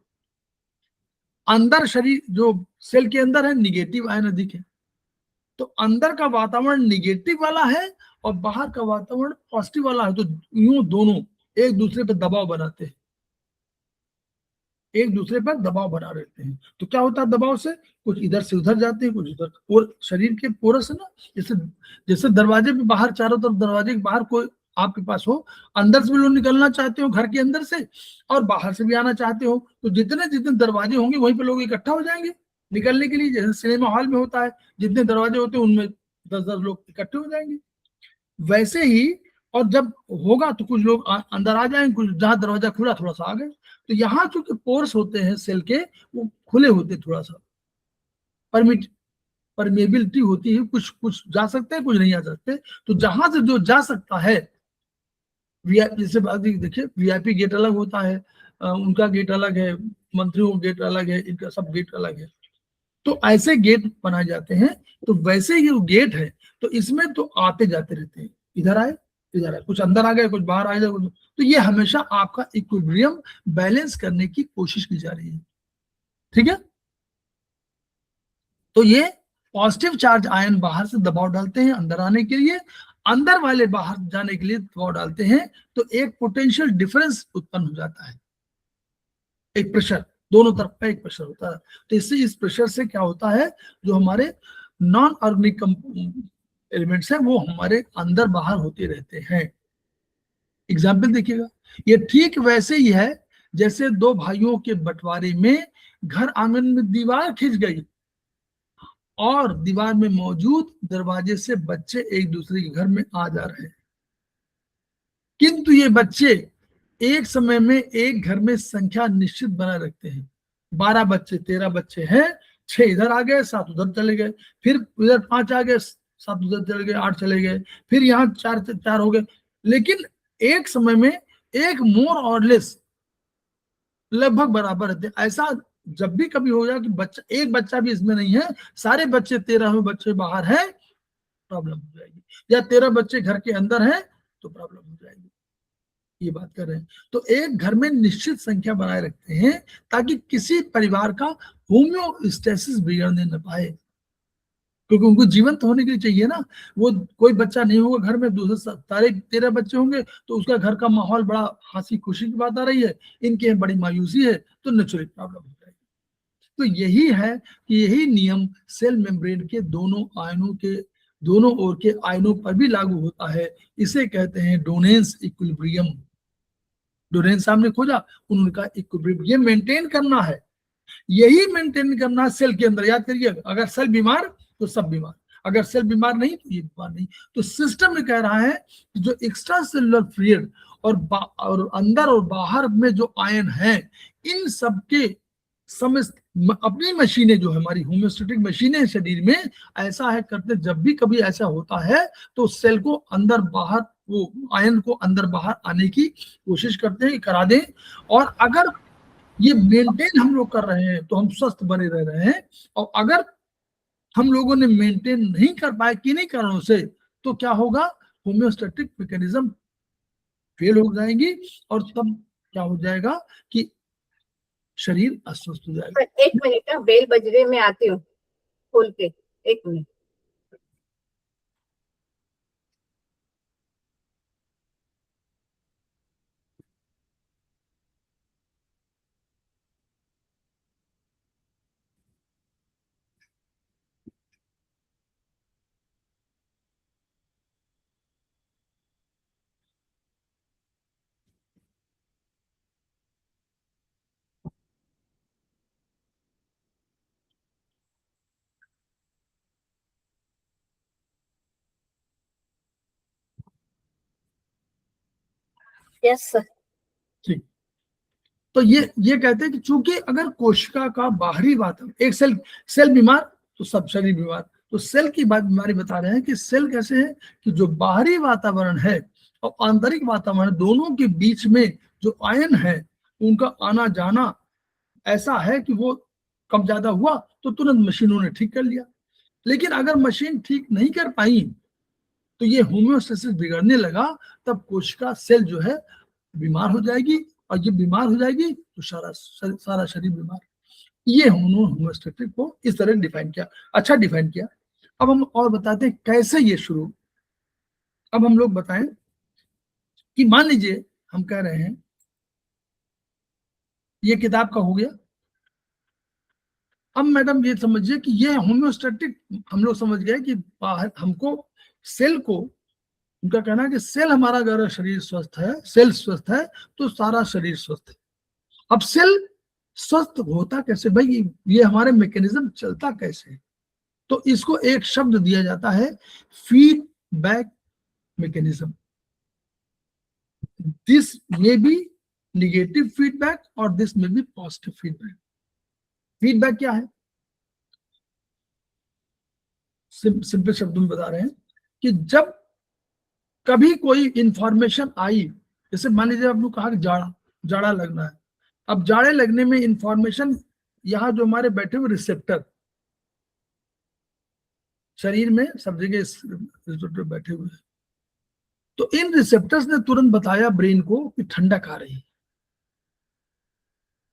अंदर शरीर जो सेल के अंदर है निगेटिव आयन अधिक है। तो अंदर का वातावरण निगेटिव वाला है और बाहर का वातावरण पॉजिटिव वाला है, तो यूं दोनों एक दूसरे पर दबाव बनाते हैं, एक दूसरे पर दबाव बना रहते हैं। तो क्या होता है, दबाव से कुछ इधर से उधर जाते हैं, कुछ इधर, और शरीर के पोरस है ना, जैसे जैसे दरवाजे पे बाहर चारों तरफ दरवाजे के बाहर कोई आपके पास हो, अंदर से भी लोग निकलना चाहते हो घर के अंदर से और बाहर से भी आना चाहते हो, तो जितने जितने दरवाजे होंगे वहीं पे लोग इकट्ठा हो जाएंगे निकलने के लिए। जैसे सिनेमा हॉल में होता है, जितने दरवाजे होते हैं उनमें 10-10 लोग इकट्ठे हो जाएंगे, वैसे ही। और जब होगा तो कुछ लोग अंदर आ जाएंगे, कुछ जहां दरवाजा खुला थोड़ा सा आ गए। तो यहाँ चूंकि पोर्स होते हैं सेल के, वो खुले होते थोड़ा सा, परमेबिलिटी होती है, कुछ कुछ जा सकते हैं कुछ नहीं आ सकते। तो जहां से जो जा सकता है, वीआईपी जैसे देखिए वीआईपी गेट अलग होता है, उनका गेट अलग है, मंत्रियों का गेट अलग है, इनका सब गेट अलग है। तो ऐसे गेट बनाए जाते हैं। तो वैसे ही गेट है, तो इसमें तो आते जाते रहते हैं, इधर आए इधर आए, कुछ अंदर आ गए कुछ बाहर आ गए। तो ये हमेशा आपका इक्विलिब्रियम बैलेंस करने की कोशिश की जा रही है, ठीक है। तो ये पॉजिटिव चार्ज आयन बाहर से दबाव डालते हैं अंदर आने के लिए, अंदर वाले बाहर जाने के लिए दबाव डालते हैं। तो एक पोटेंशियल डिफरेंस उत्पन्न हो जाता है, एक प्रेशर, दोनों तरफ का एक प्रेशर होता है। तो इससे इस प्रेशर से क्या होता है, जो हमारे नॉन ऑर्गेनिक एलिमेंट्स हैं वो हमारे अंदर बाहर होते रहते हैं। एग्जाम्पल देखिएगा, ये ठीक वैसे ही है जैसे दो भाइयों के बंटवारे में घर आंगन में दीवार खिंच गई और दीवार में मौजूद दरवाजे से बच्चे एक दूसरे के घर में आ जा रहे हैं, किंतु ये बच्चे एक समय में एक घर में संख्या निश्चित बनाए रखते हैं। 12 बच्चे 13 बच्चे हैं, 6 इधर आ गए 7 उधर चले गए, फिर इधर 5 आ गए 7 उधर चले गए 8 चले गए, फिर यहाँ 4 हो गए। लेकिन एक समय में एक मोर और लेस लगभग बराबर रहते हैं। ऐसा जब भी कभी हो जाए कि बच्चा एक बच्चा भी इसमें नहीं है, सारे बच्चे 13 बच्चे बाहर हैं, प्रॉब्लम हो जाएगी, या 13 बच्चे घर के अंदर हैं तो प्रॉब्लम हो जाएगी, ये बात कर रहे हैं। तो एक घर में निश्चित संख्या बनाए रखते हैं ताकि किसी परिवार का होम्योस्टेसिस बिगड़ने न पाए, क्योंकि उनको जीवंत होने के लिए चाहिए ना। वो कोई बच्चा नहीं होगा घर में, दूसरे सारे 13 बच्चे होंगे तो उसका घर का माहौल बड़ा हंसी खुशी की बात आ रही है, इनके बड़ी मायूसी है, तो नेचुरल प्रॉब्लम हो जाएगी। तो यही है कि यही नियम सेल मेम्ब्रेन के दोनों ओर के आयनों पर भी लागू होता है। इसे कहते हैं डोनेंस इक्विलिब्रियम। डोनेंस सामने खोजा, उनका इक्विलिब्रियम मेंटेन करना है, यही मेंटेन करना है सेल के अंदर। याद करिए, अगर सेल बीमार तो सब बीमार, अगर सेल बीमार नहीं तो ये बीमार नहीं। तो सिस्टम में कह रहा है कि जो एक्स्ट्रा सेलुलर फ्लूइड और अंदर और बाहर में जो आयन है, इन सब के समस्त अपनी मशीनें जो है हमारी होम्योस्टेटिक मशीनें शरीर में ऐसा है करते, जब भी कभी ऐसा होता है तो सेल को अंदर बाहर, वो आयन को अंदर बाहर आने की कोशिश करते हैं, करा दें। और अगर ये मेंटेन हम लोग कर रहे हैं तो हम स्वस्थ बने रह रहे हैं, और अगर हम लोगों ने मेंटेन नहीं कर पाए किन्हीं कारणों से, तो क्या होगा, होम्योस्टेटिक मैकेनिज्म फेल हो जाएंगी, और तब क्या हो जाएगा कि शरीर अस्वस्थ हो जाएगा। एक मिनट, बेल बज रही, मैं आती हूँ खोल के, एक मिनट। Yes sir. ठीक, तो ये कहते हैं कि चूंकि अगर कोशिका का बाहरी वातावरण, एक सेल बीमार तो सब शरीर बीमार, तो सेल की बात बीमारी बता रहे हैं कि सेल कैसे है कि जो बाहरी वातावरण है और आंतरिक वातावरण दोनों के बीच में जो आयन है उनका आना जाना ऐसा है कि वो कम ज्यादा हुआ तो तुरंत मशीनों ने ठीक कर लिया। लेकिन अगर मशीन ठीक नहीं कर पाई तो ये होम्योस्टेसिस बिगड़ने लगा, तब कोशिका सेल जो है बीमार हो जाएगी, और ये बीमार हो जाएगी तो सारा शरीर बीमार। ये होम्योस्टेटिक को इस तरह डिफाइन किया, अच्छा डिफाइन किया। अब हम और बताते हैं कैसे ये शुरू। अब हम लोग बताएं कि मान लीजिए हम कह रहे हैं ये किताब का हो गया। अब मैडम ये समझिए कि ये होम्योस्टेटिक हम लोग समझ गए कि बाहर हमको सेल को, उनका कहना है कि सेल हमारा अगर शरीर स्वस्थ है, सेल स्वस्थ है तो सारा शरीर स्वस्थ है। अब सेल स्वस्थ होता कैसे भाई, ये हमारे मैकेनिज्म चलता कैसे, तो इसको एक शब्द दिया जाता है feedback mechanism. This may be negative feedback और this may be positive feedback. Feedback क्या है, सिंपल शब्दों में बता रहे हैं कि जब कभी कोई इंफॉर्मेशन आई, जैसे मान लीजिए आपने कहा कि जाड़ा लगना है, अब जाड़े लगने में इंफॉर्मेशन, यहाँ जो हमारे बैठे हुए रिसेप्टर शरीर में सब जगह रिसेप्टर बैठे हुए हैं, तो इन रिसेप्टर्स ने तुरंत बताया ब्रेन को कि ठंडक आ रही है।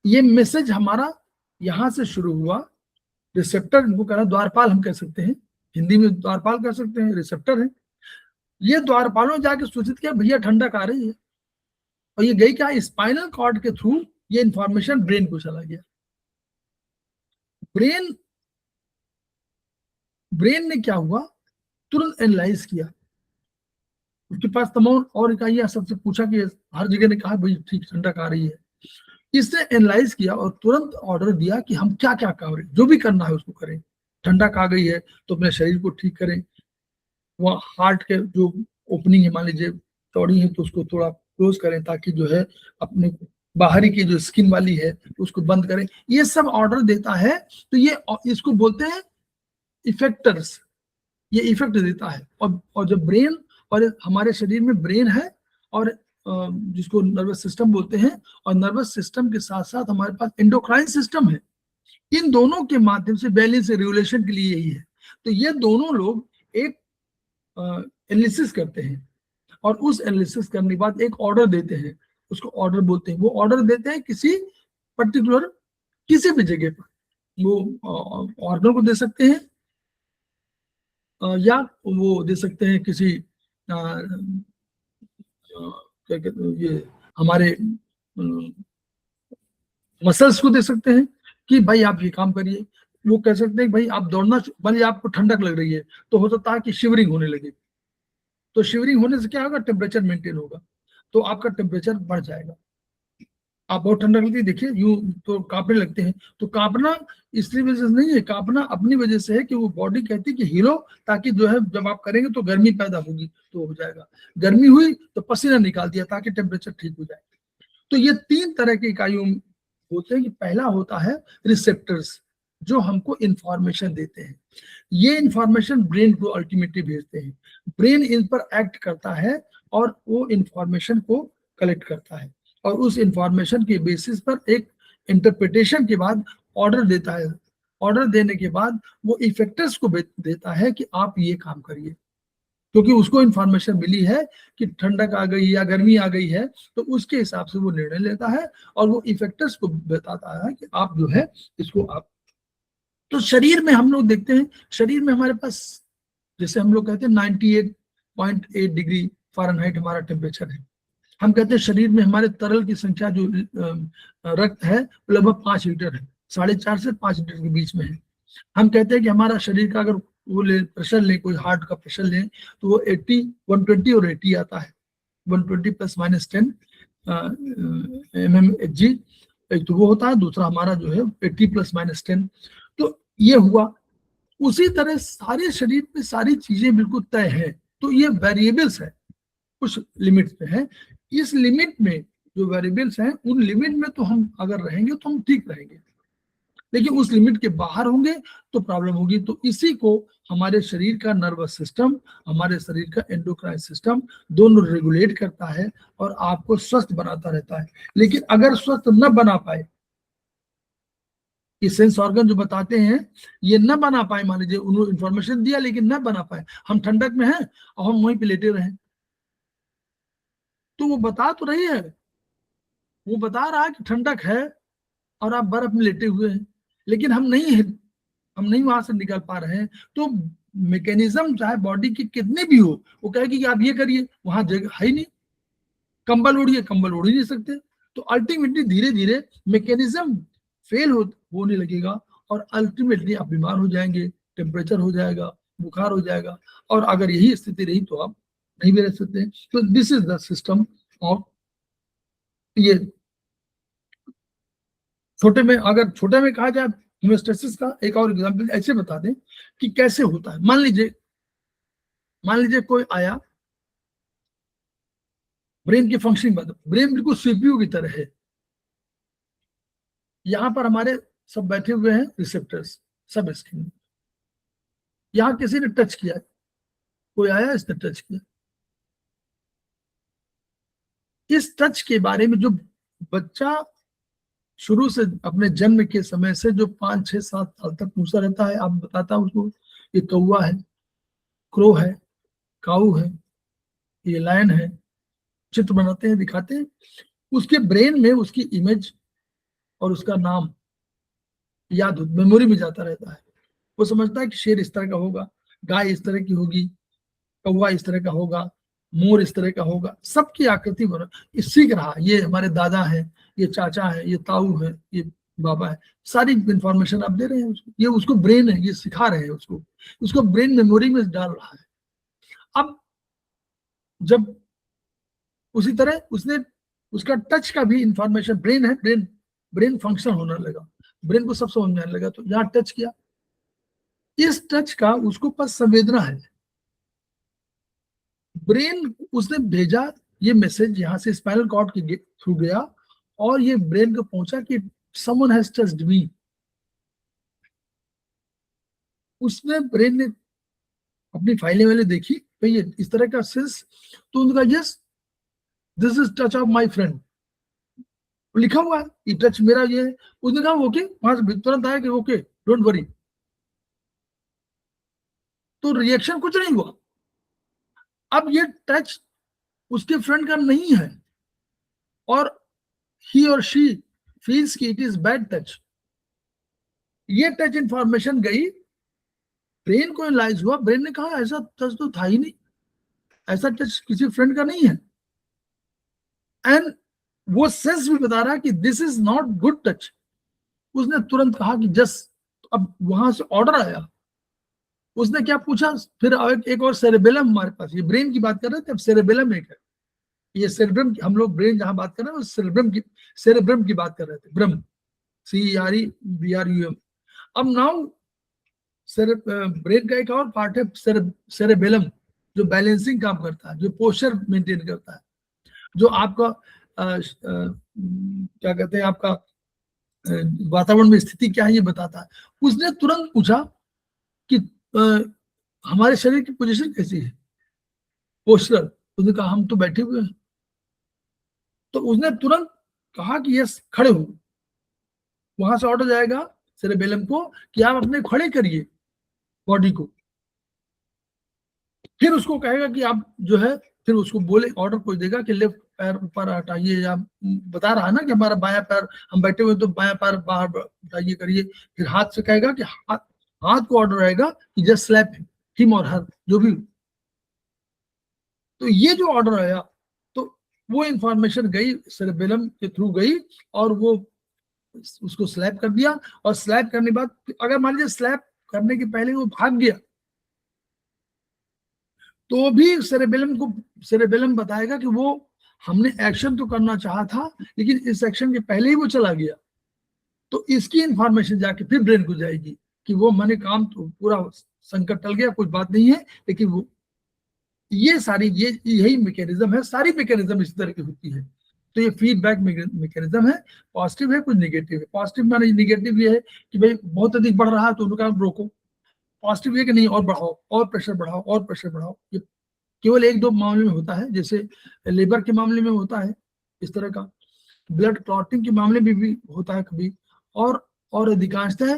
ये मैसेज हमारा यहां से शुरू हुआ, रिसेप्टर इनको कहना द्वारपाल हम कह सकते हैं, हिंदी में द्वारपाल कह सकते हैं, रिसेप्टर है। ये द्वारपालों जाके सूचित किया भैया ठंडक आ रही है, और ये गई क्या, स्पाइनल कॉर्ड के थ्रू ये इंफॉर्मेशन ब्रेन को चला गया। ब्रेन ने क्या हुआ, तुरंत एनालाइज किया, उसके पास तमाम और इकाइयां सबसे पूछा कि हर जगह ने कहा भाई ठीक ठंडक आ रही है। इसने एनालाइज किया और तुरंत ऑर्डर दिया कि हम क्या क्या करें, जो भी करना है उसको करें। ठंडक आ गई है तो अपने शरीर को ठीक करें, वहाँ हार्ट के जो ओपनिंग है मान लीजिए चौड़ी है तो उसको थोड़ा क्लोज करें, ताकि जो है अपने बाहरी की जो स्किन वाली है उसको बंद करें। ये सब ऑर्डर देता है, तो ये इसको बोलते हैं इफेक्टर्स, ये इफेक्ट देता है। और जब ब्रेन, और हमारे शरीर में ब्रेन है और जिसको नर्वस सिस्टम बोलते हैं, और नर्वस सिस्टम के साथ साथ हमारे पास एंडोक्राइन सिस्टम है। इन दोनों के माध्यम से बैलेंस रेगुलेशन के लिए यही है। तो ये दोनों लोग एक एनालिसिस करते हैं, और उस एनालिसिस करने के बाद एक ऑर्डर देते हैं, उसको ऑर्डर बोलते हैं। वो ऑर्डर देते हैं किसी पर्टिकुलर, किसी भी जगह पर, वो ऑर्गन को दे सकते हैं, या वो दे सकते हैं किसी क्या कहते हैं, ये हमारे मसल्स को दे सकते हैं कि भाई आप ये काम करिए। वो कह सकते हैं भाई आप दौड़ना, भले आपको ठंडक लग रही है तो हो सकता है कि शिवरिंग होने लगे, तो शिवरिंग होने से क्या होगा, टेम्परेचर मेंटेन होगा, तो आपका टेम्परेचर बढ़ जाएगा। आप बहुत ठंडक लगती है, देखिए यूं तो कांपने लगते हैं, तो कांपना इसलिए वजह से नहीं है, कांपना अपनी वजह से है कि वो बॉडी कहती है कि हिलो, ताकि जो है जब आप करेंगे तो गर्मी पैदा होगी, तो हो जाएगा। गर्मी हुई तो पसीना निकाल दिया ताकि टेम्परेचर ठीक हो जाए। तो ये तीन तरह की इकाइयों होते हैं कि पहला होता है रिसेप्टर्स, जो हमको इंफॉर्मेशन देते हैं। ये इंफॉर्मेशन ब्रेन को अल्टीमेटली भेजते हैं, ब्रेन इन पर एक्ट करता है और वो इंफॉर्मेशन को कलेक्ट करता है, और उस इंफॉर्मेशन के बेसिस पर एक इंटरप्रिटेशन के बाद ऑर्डर देता है। ऑर्डर देने के बाद वो इफेक्टर्स को देता है कि आप ये काम करिए, क्योंकि उसको इंफॉर्मेशन मिली है कि ठंडक आ गई या गर्मी आ गई है, तो उसके हिसाब से वो निर्णय लेता है और वो इफेक्टर्स को बताता है कि आप जो है इसको आप। तो शरीर में हम लोग देखते हैं, शरीर में हमारे पास जैसे हम लोग कहते हैं 98.8 डिग्री फ़ारेनहाइट हमारा टेम्परेचर है। हम कहते हैं शरीर में हमारे तरल की संख्या जो रक्त है लगभग 5 लीटर है, 4.5 से 5 लीटर के बीच में है। हम कहते हैं कि हमारा शरीर का अगर वो ले प्रेशर ले, कोई हार्ट का प्रेशर ले, तो वो 80 120 और 80 आता है, 120 प्लस माइनस 10 mmHg एक तो वो होता है, दूसरा हमारा जो है 80 प्लस माइनस 10। तो ये हुआ। उसी तरह सारे शरीर में सारी चीजें बिल्कुल तय है, तो ये वेरिएबल्स है, कुछ लिमिट पे है। इस लिमिट में जो वेरिएबल्स हैं उन लिमिट में तो हम अगर रहेंगे तो हम ठीक रहेंगे, लेकिन उस लिमिट के बाहर होंगे तो प्रॉब्लम होगी। तो इसी को हमारे शरीर का नर्वस सिस्टम, हमारे शरीर का एंडोक्राइन सिस्टम दोनों रेगुलेट करता है और आपको स्वस्थ बनाता रहता है। लेकिन अगर स्वस्थ न बना पाए, ये सेंस ऑर्गन जो बताते हैं ये न बना पाए, मान लीजिए उन्होंने इंफॉर्मेशन दिया लेकिन न बना पाए, हम ठंडक में हैं और हम वहीं पे लेटे रहे, तो वो बता तो रही है, वो बता रहा है कि ठंडक है और आप बर्फ में लेटे हुए हैं, लेकिन हम नहीं वहां से निकल पा रहे हैं। तो मैकेनिज्म चाहे बॉडी की कितने भी हो, वो कहेगी कि आप ये करिए, वहां जगह है ही नहीं, कंबल ओढ़िए, कंबल ओढ़ ही नहीं सकते। तो अल्टीमेटली धीरे धीरे मैकेनिज्म फेल होने लगेगा और अल्टीमेटली आप बीमार हो जाएंगे, टेम्परेचर हो जाएगा, बुखार हो जाएगा, और अगर यही स्थिति रही तो आप नहीं भी रह सकते। तो this is the system of ये। छोटे में कहा जाए हेमोस्टेसिस का एक और एग्जांपल ऐसे बता दें कि कैसे होता है। मान लीजिए कोई आया, ब्रेन की फंक्शनिंग बता, ब्रेन बिल्कुल सीपीयू की तरह है। यहां पर हमारे सब बैठे हुए हैं रिसेप्टर्स, सब स्किन में। यहां किसी ने टच किया, कोई आया इसने टच किया, इस टच के बारे में जो बच्चा शुरू से अपने जन्म के समय से जो 5 6 7 साल तक पूछता रहता है, आप बताता है उसको ये कौवा है, क्रो है, काऊ है, ये लायन है, चित्र बनाते हैं, दिखाते हैं, उसके ब्रेन में उसकी इमेज और उसका नाम याद मेमोरी में जाता रहता है। वो समझता है कि शेर इस तरह का होगा, गाय इस तरह की होगी, कौवा इस तरह का होगा, मोर इस तरह का होगा, सबकी आकृति बना सीख रहा। ये हमारे दादा है, ये चाचा है, ये ताऊ है, ये बाबा है, सारी इंफॉर्मेशन आप दे रहे हैं उसको, ये उसको ब्रेन है, ये सिखा रहे हैं उसको ब्रेन मेमोरी में डाल रहा है। अब जब उसी तरह उसका टच का भी इंफॉर्मेशन, ब्रेन है, ब्रेन फंक्शन होने लगा, ब्रेन को सब समझ में आने लगा, तो यहाँ टच किया, इस टच का उसको पास संवेदना है, ब्रेन उसने भेजा ये मैसेज यहां से स्पाइनल कॉर्ड के थ्रू गया और ये ब्रेन को पहुंचा कि समवन हैज टच्ड मी। उसमें ब्रेन ने अपनी फाइलें वाले देखी, भाई ये इस तरह का सेंस, तो उनका yes this is touch of my friend, लिखा हुआ है ये टच मेरा ये है। उसने कहा ओके, वहां से तुरंत आया कि ओके डोंट वरी, तो रिएक्शन कुछ नहीं हुआ। अब ये टच उसके फ्रेंड का नहीं है और ही और शी फील्स कि इट इज बैड टच, ये टच इंफॉर्मेशन गई ब्रेन को, एनालाइज हुआ, ब्रेन ने कहा ऐसा टच तो था ही नहीं, ऐसा टच किसी फ्रेंड का नहीं है, एंड वो सेंस भी बता रहा है कि this is not good touch. उसने तुरंत कहा कि जस्ट, अब वहां से ऑर्डर आया, उसने क्या पूछा फिर, एक और सेरेबेलम हमारे पास, ये ब्रेन की बात कर रहे थे, अब सेरेबेलम एक है, ये सेरेब्रम, हम लोग ब्रेन जहां बात कर रहे हैं सेरेब्रम की बात कर रहे थे, ब्रह्म CEREBRUM। अब नाउ ब्रेन का एक और पार्ट है सेरेबेलम, जो बैलेंसिंग काम करता है, जो पोस्चर मेंटेन करता है, जो आपका क्या कहते हैं, आपका वातावरण में स्थिति क्या है ये बताता है। उसने तुरंत पूछा कि हमारे शरीर की पोजीशन कैसी है, पोस्चर। उसने कहा हम तो बैठे हुए हैं, तो उसने तुरंत कहा कि यस खड़े हो, वहां से ऑर्डर जाएगा सेरेबेलम को कि आप अपने खड़े करिए बॉडी को। फिर उसको कहेगा कि आप जो है, फिर उसको बोले, ऑर्डर कोई देगा कि लेफ्ट पैर ऊपर हटाइए, या बता रहा है ना कि हमारा बायां पैर, हम बैठे हुए तो बायां पैर बाहर हटाइए करिए। फिर हाथ से कहेगा कि हाथ को ऑर्डर रहेगा कि जस्ट स्लैप हिम और हर, जो भी। तो ये जो ऑर्डर आया, तो वो इंफॉर्मेशन गई सेरेबेलम के थ्रू गई, और वो उसको स्लैप कर दिया। और स्लैप करने के बाद, अगर मान लीजिए स्लैप करने के पहले वो भाग गया, तो भी सेरेबेलम बताएगा कि वो हमने एक्शन तो करना चाहा था, लेकिन इस एक्शन के पहले ही वो चला गया। तो इसकी इंफॉर्मेशन जाके फिर ब्रेन को जाएगी कि वो मैंने काम तो पूरा, संकट टल गया, कुछ बात नहीं है, लेकिन वो ये सारी यही मैकेनिज्म है, सारी मैकेनिज्म इस तरह की होती है। तो ये फीडबैक मैकेनिज्म है। पॉजिटिव है, कुछ निगेटिव है। पॉजिटिव माने निगेटिव ये है कि भाई बहुत अधिक बढ़ रहा है तो उनका रोको। पॉजिटिव ये कि नहीं, और बढ़ाओ, और प्रेशर बढ़ाओ, और प्रेशर बढ़ाओ। ये केवल एक दो मामले में होता है, जैसे लेबर के मामले में होता है इस तरह का, ब्लड क्लॉटिंग के मामले में भी होता है कभी, और अधिकांशतः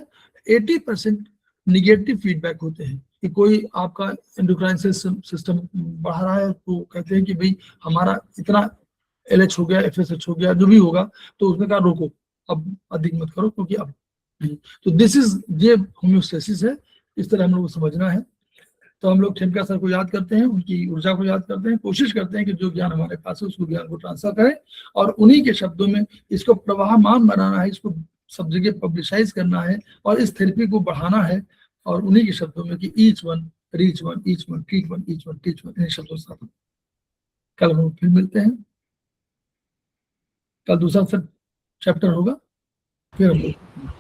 80% निगेटिव फीडबैक होते हैं कि कोई आपका एंडोक्राइन सिस्टम बढ़ा रहा है, तो कहते हैं कि भाई हमारा इतना LH हो गया, FSH हो गया, जो भी होगा, तो उसने कहा रोको, अब अधिक मत करो, क्योंकि अब नहीं। तो दिस इज ये होम्योस्टेसिस है, इस तरह हम लोग को समझना है। तो हम लोग खेमका सर को याद करते हैं, उनकी ऊर्जा को याद करते हैं, कोशिश करते हैं कि जो ज्ञान हमारे पास है उसको ज्ञान को ट्रांसफर करें, और उन्हीं के शब्दों में इसको प्रवाहमान बनाना है, इसको सब जगह पब्लिसाइज करना है, और इस थेरेपी को बढ़ाना है, और उन्हीं के शब्दों में कि each one reach one, each one treat one, each one teach one, इन शब्दों से कल हम फिर मिलते हैं। कल दूसरा चैप्टर होगा, फिर हम लोग